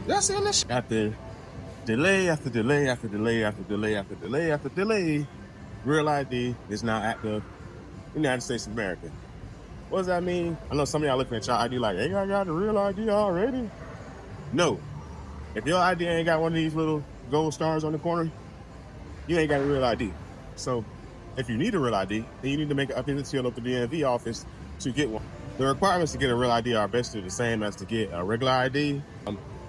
Y'all seeing this? After delay after delay after delay after delay after delay after delay, real ID is now active in the United States of America. What does that mean? I know some of y'all looking at your ID like, hey, I got the real ID already. No. If your ID ain't got one of these little gold stars on the corner, you ain't got a real ID. So if you need a real ID, then you need to make an visit to your local DMV office to get one. The requirements to get a real ID are basically the same as to get a regular ID,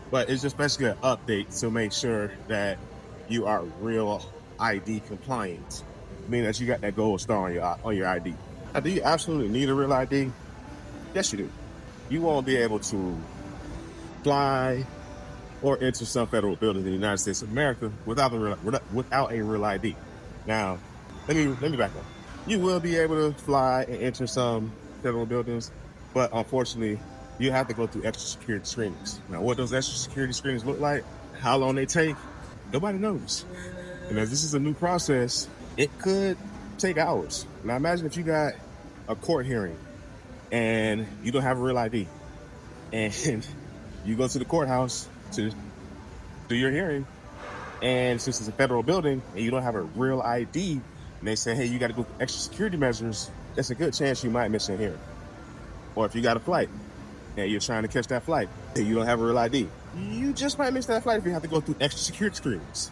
but it's just basically an update to make sure that you are real ID compliant, meaning that you got that gold star on your ID. Now, do you absolutely need a real ID? Yes, you do. You won't be able to fly or enter some federal buildings in the United States of America without a real ID. Now, let me back up. You will be able to fly and enter some federal buildings, but unfortunately, you have to go through extra security screenings. Now, what those extra security screenings look like, how long they take, nobody knows. And as this is a new process, it could take hours. Now, imagine if you got a court hearing and you don't have a real ID, and you go to the courthouse to do your hearing, and since it's a federal building and you don't have a real ID, and they say, hey, you got to go through extra security measures, there's a good chance you might miss your hearing. Or if you got a flight and you're trying to catch that flight and you don't have a real ID, you just might miss that flight if you have to go through extra security screenings.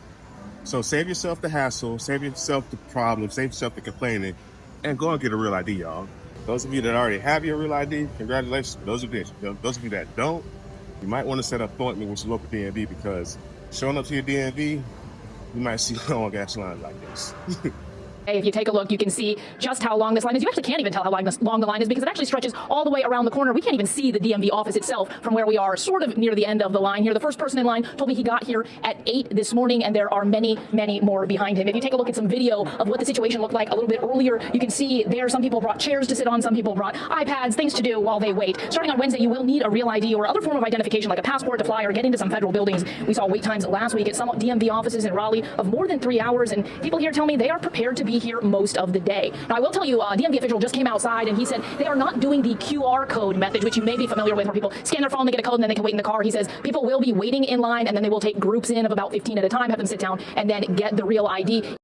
So save yourself the hassle, save yourself the problem, save yourself the complaining, and go and get a real ID, y'all. Those of you that already have your real ID, congratulations. Those of you that don't, you might want to set up an appointment with your local DMV, because showing up to your DMV, you might see long ass lines like this. If you take a look, you can see just how long this line is. You actually can't even tell how long the line is because it actually stretches all the way around the corner. We can't even see the DMV office itself from where we are, sort of near the end of the line here. The first person in line told me he got here at 8 this morning, and there are many, many more behind him. If you take a look at some video of what the situation looked like a little bit earlier, you can see there some people brought chairs to sit on, some people brought iPads, things to do while they wait. Starting on Wednesday, you will need a real ID or other form of identification like a passport to fly or get into some federal buildings. We saw wait times last week at some DMV offices in Raleigh of more than 3 hours, and people here tell me they are prepared to be here most of the day. Now, I will tell you, a DMV official just came outside and he said they are not doing the QR code method, which you may be familiar with, where people scan their phone, they get a code, and then they can wait in the car. He says people will be waiting in line, and then they will take groups in of about 15 at a time, have them sit down, and then get the real ID.